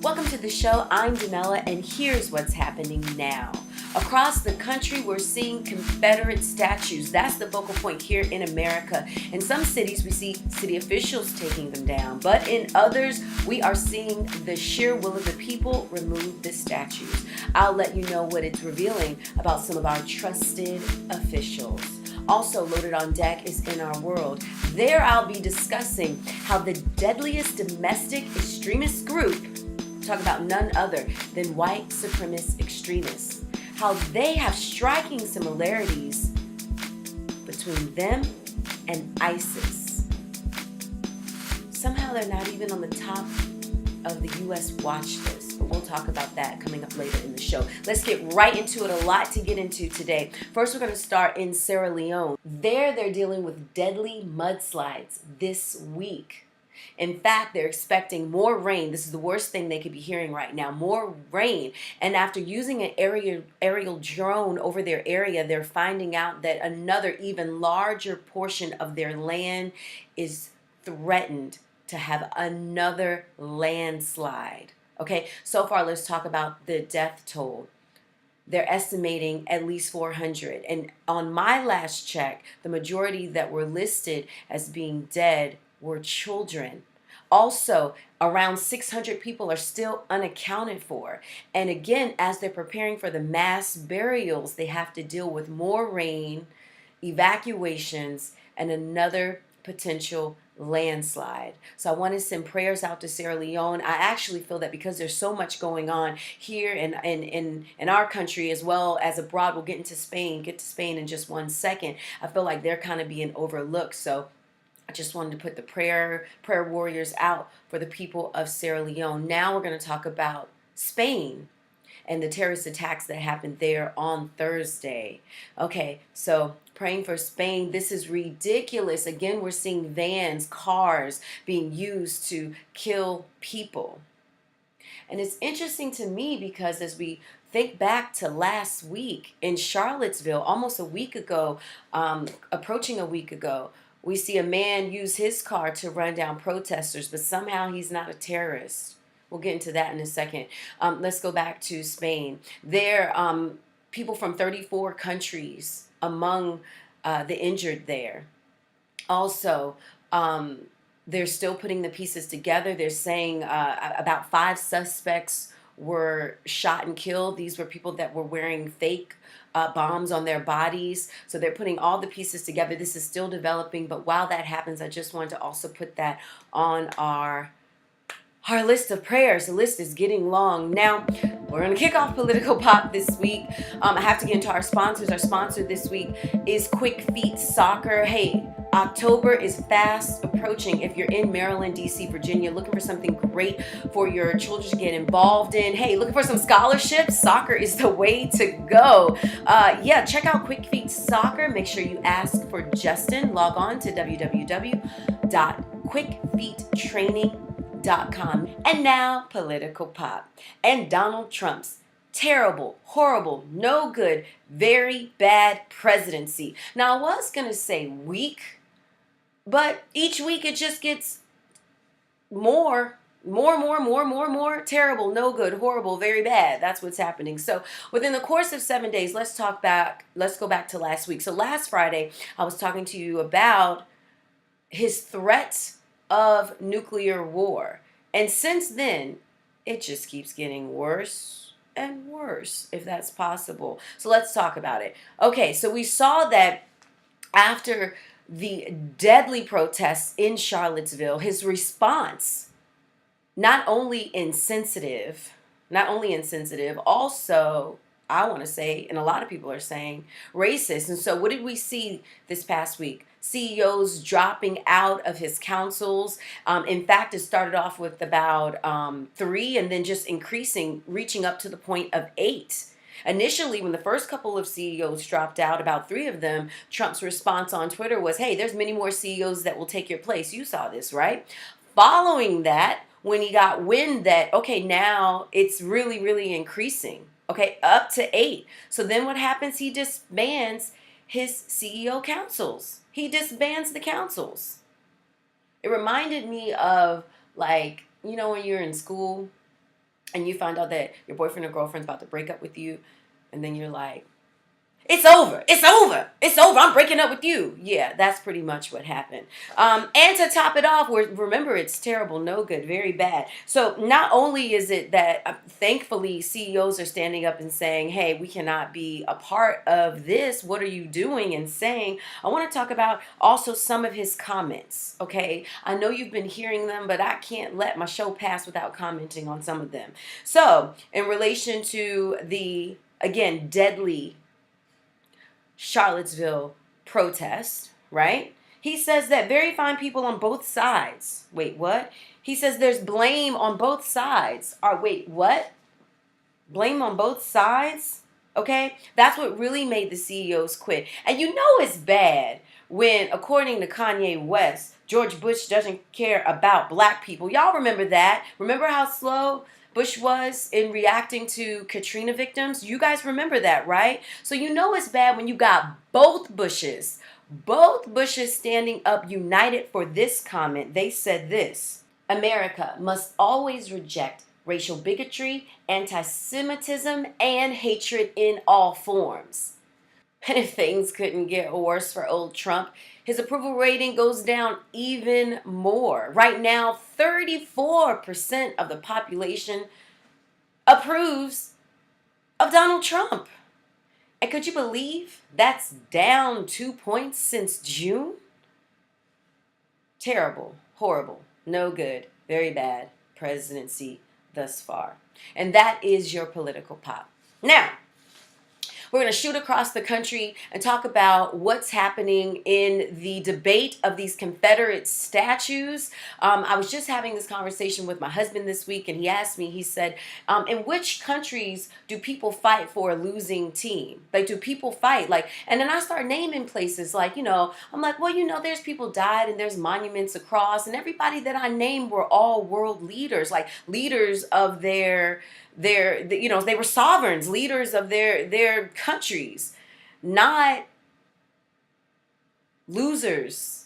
Welcome to the show. I'm Danella, and here's what's happening now. Across the country, we're seeing Confederate statues. That's the focal point here in America. In some cities, we see city officials taking them down, but in others, we are seeing the sheer will of the people remove the statues. I'll let you know what it's revealing about some of our trusted officials. Also loaded on deck is In Our World. There I'll be discussing how the deadliest domestic extremist group, talk about none other than white supremacist extremists, how they have striking similarities between them and ISIS. Somehow they're not even on the top of the U.S. watch list, but we'll talk about that coming up later in the show. Let's get right into it. A lot to get into today. First, we're going to start in Sierra Leone. They're dealing with deadly mudslides this week. In fact, they're expecting more rain. This is the worst thing they could be hearing right now. More rain. And after using an aerial drone over their area, they're finding out that another even larger portion of their land is threatened to have another landslide. Okay, so far let's talk about the death toll. They're estimating at least 400. And on my last check, the majority that were listed as being dead were children. Also, around 600 people are still unaccounted for. And again, as they're preparing for the mass burials, they have to deal with more rain, evacuations, and another potential landslide. So I want to send prayers out to Sierra Leone. I actually feel that because there's so much going on here in our country as well as abroad. We'll get to Spain in just 1 second. I feel like they're kind of being overlooked. So I just wanted to put the prayer warriors out for the people of Sierra Leone. Now we're going to talk about Spain and the terrorist attacks that happened there on Thursday. Okay, so praying for Spain. This is ridiculous. Again, we're seeing vans, cars being used to kill people. And it's interesting to me because as we think back to last week in Charlottesville, almost a week ago, approaching a week ago, we see a man use his car to run down protesters, but somehow he's not a terrorist. We'll get into that in a second. Let's go back to Spain. There, people from 34 countries among the injured there. Also, they're still putting the pieces together. They're saying about 5 suspects were shot and killed. These were people that were wearing fake bombs on their bodies. So they're putting all the pieces together. This is still developing, but while that happens, I just wanted to also put that on our list of prayers. The list is getting long. Now, we're going to kick off Political Pop this week. I have to get into our sponsors. Our sponsor this week is Quick Feet Soccer. Hey, October is fast approaching. If you're in Maryland, D.C., Virginia, looking for something great for your children to get involved in, hey, looking for some scholarships, soccer is the way to go. Check out Quick Feet Soccer. Make sure you ask for Justin. Log on to www.quickfeettraining.com. And now, Political Pop. And Donald Trump's terrible, horrible, no good, very bad presidency. Now, I was going to say weak, but each week it just gets more terrible, no good, horrible, very bad. That's what's happening. So within the course of 7 days, let's go back to last week. So last Friday, I was talking to you about his threats of nuclear war. And since then, it just keeps getting worse and worse, if that's possible. So let's talk about it. Okay, so we saw that after the deadly protests in Charlottesville, his response, not only insensitive, also, I want to say, and a lot of people are saying, racist. And so what did we see this past week? CEOs dropping out of his councils. In fact, it started off with about 3 and then just increasing, reaching up to the point of 8. Initially, when the first couple of CEOs dropped out, about 3 of them, Trump's response on Twitter was, hey, there's many more CEOs that will take your place. You saw this, right? Following that, when he got wind that, okay, now it's really, really increasing, okay, up to 8. So then what happens? He disbands his CEO councils. He disbands the councils. It reminded me of, like, you know, when you're in school and you find out that your boyfriend or girlfriend's about to break up with you, and then you're like, it's over. It's over. It's over. I'm breaking up with you. Yeah, that's pretty much what happened. And to top it off, remember, it's terrible, no good, very bad. So not only is it that thankfully CEOs are standing up and saying, hey, we cannot be a part of this. What are you doing and saying? I want to talk about also some of his comments. Okay. I know you've been hearing them, but I can't let my show pass without commenting on some of them. So in relation to the, again, deadly Charlottesville protest, right? He says that very fine people on both sides. Wait, what? He says there's blame on both sides. Wait, what? Blame on both sides? Okay? That's what really made the CEOs quit. And you know it's bad when, according to Kanye West, George Bush doesn't care about black people. Y'all remember that? Remember how slow Bush was in reacting to Katrina victims? You guys remember that, right? So you know it's bad when you got both Bushes standing up united for this comment. They said this: America must always reject racial bigotry, anti-Semitism, and hatred in all forms. And if things couldn't get worse for old Trump, his approval rating goes down even more. Right now, 34% of the population approves of Donald Trump. And could you believe that's down 2 points since June? Terrible, horrible, no good, very bad presidency thus far. And that is your political pop. Now, we're going to shoot across the country and talk about what's happening in the debate of these Confederate statues. I was just having this conversation with my husband this week, and he asked me, he said, in which countries do people fight for a losing team? Like, do people fight? Like, and then I start naming places like, I'm like, well, there's people died and there's monuments across, and everybody that I named were all world leaders, like leaders of they were sovereigns, leaders of their countries, not losers.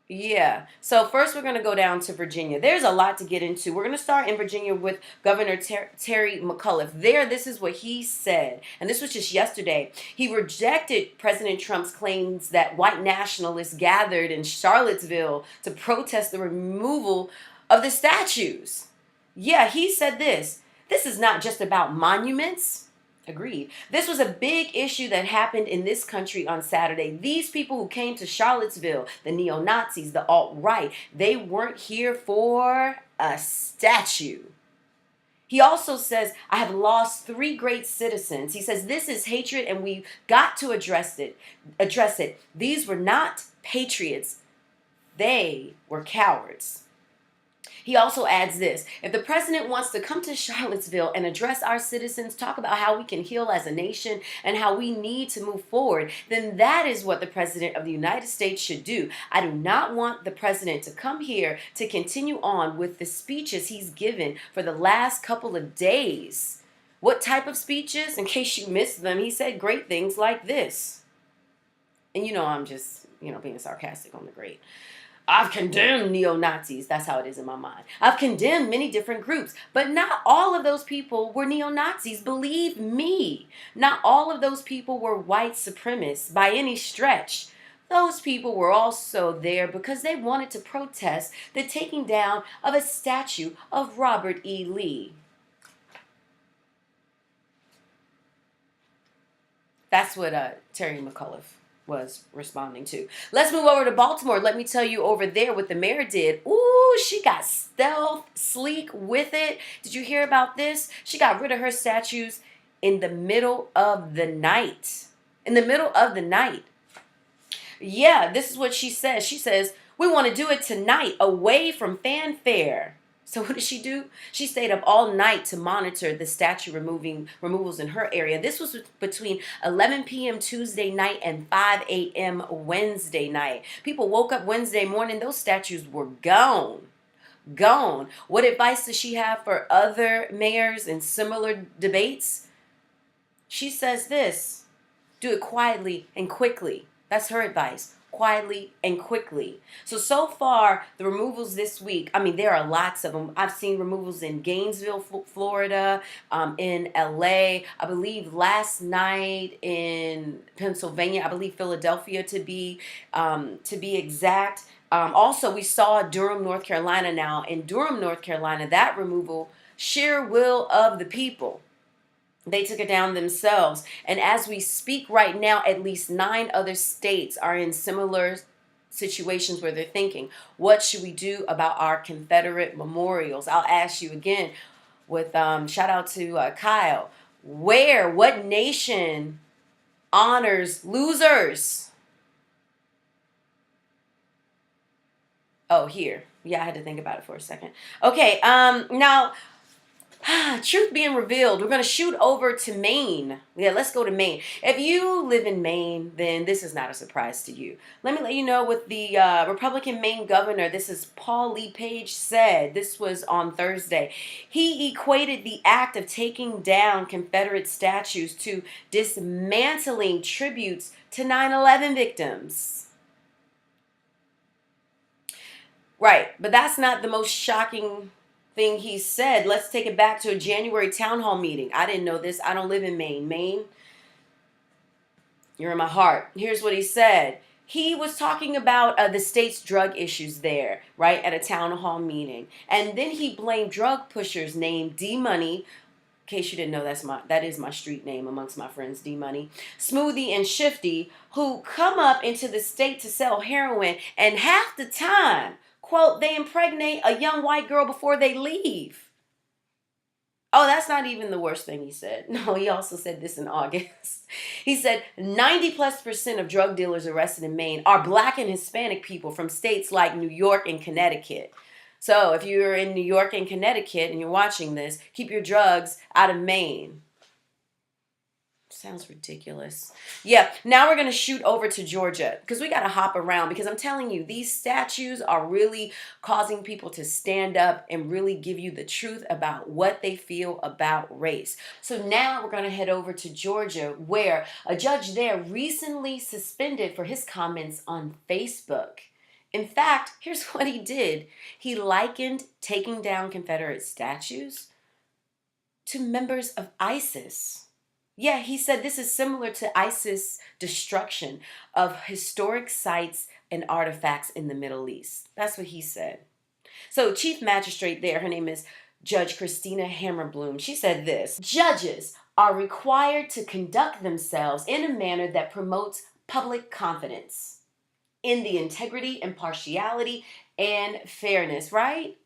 Yeah. So first we're going to go down to Virginia. There's a lot to get into. We're going to start in Virginia with Governor Terry McAuliffe. This is what he said. And this was just yesterday. He rejected President Trump's claims that white nationalists gathered in Charlottesville to protest the removal of the statues. Yeah, he said this. This is not just about monuments. Agreed. This was a big issue that happened in this country on Saturday. These people who came to Charlottesville, the neo-Nazis, the alt-right, they weren't here for a statue. He also says, I have lost 3 great citizens. He says, this is hatred and we've got to address it. These were not patriots. They were cowards. He also adds this: if the president wants to come to Charlottesville and address our citizens, talk about how we can heal as a nation and how we need to move forward, then that is what the president of the United States should do. I do not want the president to come here to continue on with the speeches he's given for the last couple of days. What type of speeches? In case you missed them, he said great things like this. And I'm just, being sarcastic on the great. I've condemned neo-Nazis. That's how it is in my mind. I've condemned many different groups, but not all of those people were neo-Nazis. Believe me, not all of those people were white supremacists by any stretch. Those people were also there because they wanted to protest the taking down of a statue of Robert E. Lee. That's what Terry McAuliffe was responding to. Let's move over to Baltimore. Let me tell you over there what the mayor did. Ooh, she got stealth, sleek with it. Did you hear about this? She got rid of her statues in the middle of the night. In the middle of the night. Yeah, this is what she says. She says, we want to do it tonight, away from fanfare. So what did she do? She stayed up all night to monitor the statue removals in her area. This was between 11 p.m. Tuesday night and 5 a.m. Wednesday night. People woke up Wednesday morning, those statues were gone. Gone. What advice does she have for other mayors in similar debates? She says this: do it quietly and quickly. That's her advice. quietly and quickly. So far, the removals this week, I mean, there are lots of them. I've seen removals in Gainesville, Florida, in LA, I believe last night in Pennsylvania, I believe Philadelphia to be exact. Also, we saw Durham, North Carolina now. In Durham, North Carolina, that removal, sheer will of the people. They took it down themselves. And as we speak right now, at least 9 other states are in similar situations where they're thinking, what should we do about our Confederate memorials? I'll ask you again with shout out to Kyle. What nation honors losers? Oh, here. Yeah, I had to think about it for a second. Okay, now truth being revealed, we're going to shoot over to Maine. Yeah, let's go to Maine. If you live in Maine, then this is not a surprise to you. Let me let you know what the Republican Maine governor, this is Paul Lee Page, said. This was on Thursday. He equated the act of taking down Confederate statues to dismantling tributes to 9/11 victims. Right, but that's not the most shocking thing he said. Let's take it back to a January town hall meeting. I didn't know this. I don't live in Maine. Maine, you're in my heart. Here's what he said. He was talking about the state's drug issues there, right, at a town hall meeting. And then he blamed drug pushers named D-Money. In case you didn't know, that is my street name amongst my friends, D-Money, Smoothie, and Shifty, who come up into the state to sell heroin, and half the time, quote, they impregnate a young white girl before they leave. Oh, that's not even the worst thing he said. No, he also said this in August. He said 90+% of drug dealers arrested in Maine are Black and Hispanic people from states like New York and Connecticut. So if you're in New York and Connecticut and you're watching this, keep your drugs out of Maine. Sounds ridiculous. Yeah, now we're going to shoot over to Georgia because we got to hop around, because I'm telling you, these statues are really causing people to stand up and really give you the truth about what they feel about race. So now we're going to head over to Georgia, where a judge there recently suspended for his comments on Facebook. In fact, here's what he did. He likened taking down Confederate statues to members of ISIS. Yeah, he said this is similar to ISIS destruction of historic sites and artifacts in the Middle East. That's what he said. So Chief Magistrate there, her name is Judge Christina Hammerbloom. She said this: judges are required to conduct themselves in a manner that promotes public confidence in the integrity, impartiality, and fairness, right?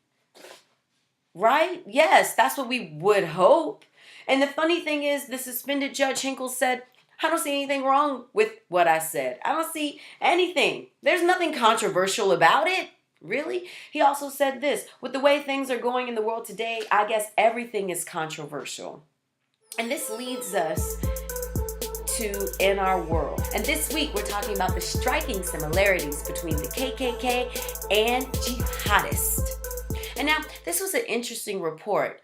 Right? Yes, that's what we would hope. And the funny thing is, the suspended Judge Hinkle said, I don't see anything wrong with what I said. I don't see anything. There's nothing controversial about it. Really? He also said this: with the way things are going in the world today, I guess everything is controversial. And this leads us to In Our World. And this week, we're talking about the striking similarities between the KKK and jihadists. And now, this was an interesting report.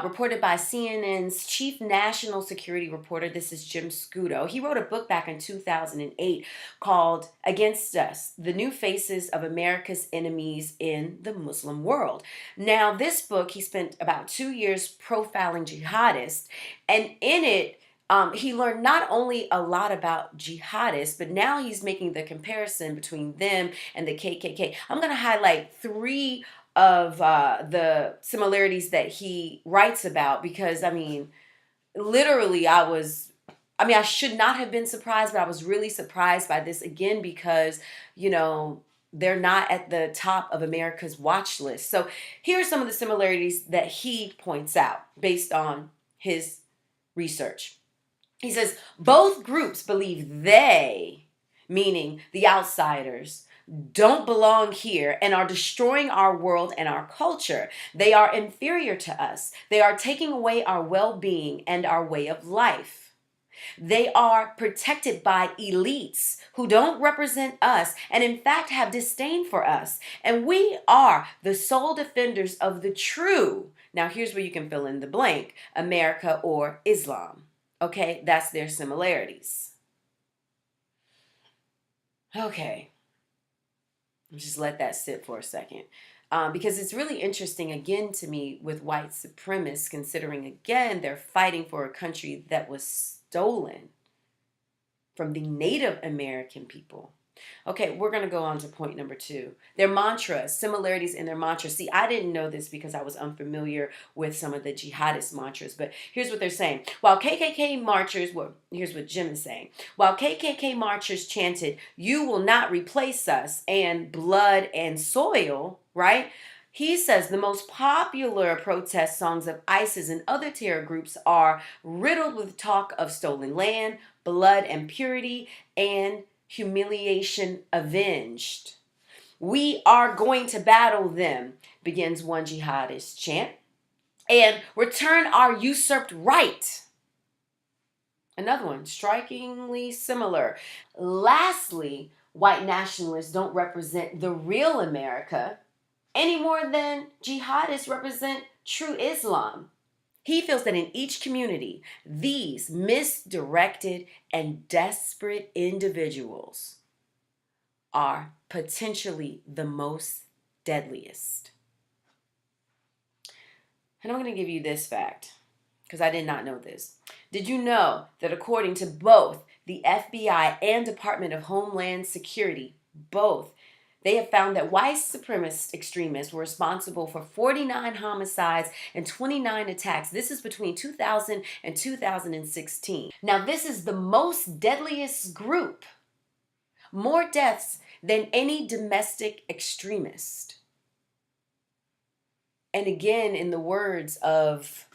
Reported by CNN's chief national security reporter. This is Jim Scudo. He wrote a book back in 2008 called Against Us: The New Faces of America's Enemies in the Muslim World. Now, this book, he spent about 2 years profiling jihadists, and in it, he learned not only a lot about jihadists, but now he's making the comparison between them and the KKK. I'm going to highlight 3 of the similarities that he writes about, because literally I should not have been surprised, but I was really surprised by this again, because they're not at the top of America's watch list. So here are some of the similarities that he points out based on his research. He says both groups believe they, meaning the outsiders, don't belong here and are destroying our world and our culture. They are inferior to us. They are taking away our well-being and our way of life. They are protected by elites who don't represent us and in fact have disdain for us. And we are the sole defenders of the true, now here's where you can fill in the blank, America or Islam. Okay, that's their similarities. Okay. Just let that sit for a second. Because it's really interesting, again, to me, with white supremacists, considering, again, they're fighting for a country that was stolen from the Native American people. Okay, we're going to go on to point number 2. Their mantra, similarities in their mantra. See, I didn't know this because I was unfamiliar with some of the jihadist mantras, but here's what they're saying. While KKK marchers, well, here's what Jim is saying. While KKK marchers chanted, "You will not replace us," and "blood and soil," right? He says the most popular protest songs of ISIS and other terror groups are riddled with talk of stolen land, blood and purity, and humiliation avenged. "We are going to battle them," begins one jihadist chant, "and return our usurped right." Another one, strikingly similar. Lastly, white nationalists don't represent the real America any more than jihadists represent true Islam. He feels that in each community, these misdirected and desperate individuals are potentially the most deadliest. And I'm going to give you this fact, because I did not know this. Did you know that according to both the FBI and Department of Homeland Security, they have found that white supremacist extremists were responsible for 49 homicides and 29 attacks. This is between 2000 and 2016. Now, this is the most deadliest group. More deaths than any domestic extremist. And again, in the words of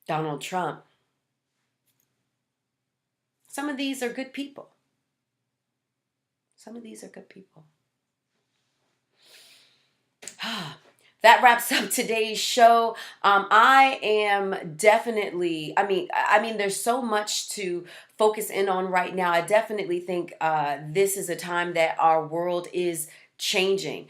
Donald Trump, some of these are good people. Some of these are good people. That wraps up today's show. I am definitely, I mean, there's so much to focus in on right now. I definitely think this is a time that our world is changing.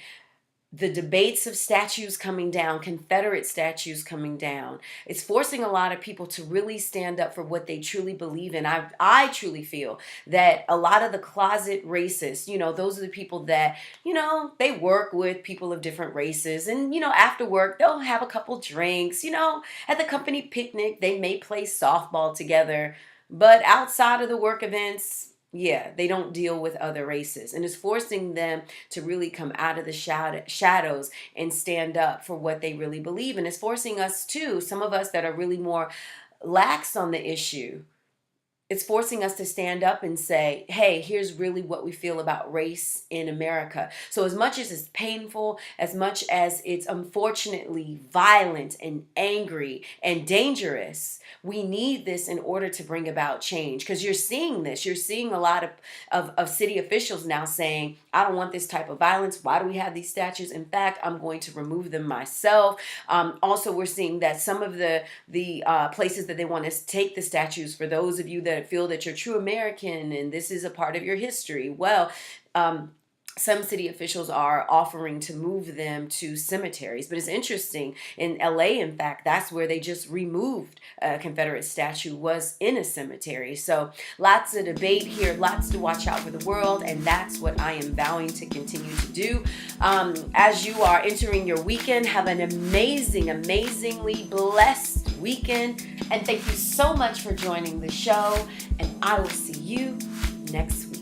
The debates of statues coming down, Confederate statues coming down, it's forcing a lot of people to really stand up for what they truly believe in. I truly feel that a lot of the closet racists, those are the people that, they work with people of different races. And, after work, they'll have a couple drinks, at the company picnic, they may play softball together. But outside of the work events, they don't deal with other races, and it's forcing them to really come out of the shadows and stand up for what they really believe. And it's forcing us too, some of us that are really more lax on the issue, it's forcing us to stand up and say, hey, here's really what we feel about race in America. So as much as it's painful, as much as it's unfortunately violent and angry and dangerous, we need this in order to bring about change. Because you're seeing this. You're seeing a lot of city officials now saying, I don't want this type of violence. Why do we have these statues? In fact, I'm going to remove them myself. Also, we're seeing that some of the places that they want to take the statues, for those of you that feel that you're true American and this is a part of your history, well, some city officials are offering to move them to cemeteries. But it's interesting, in LA, in fact, that's where they just removed a Confederate statue, was in a cemetery. So lots of debate here, lots to watch out for the world, and that's what I am vowing to continue to do. As you are entering your weekend, have an amazingly blessed weekend. And thank you so much for joining the show, and I will see you next week.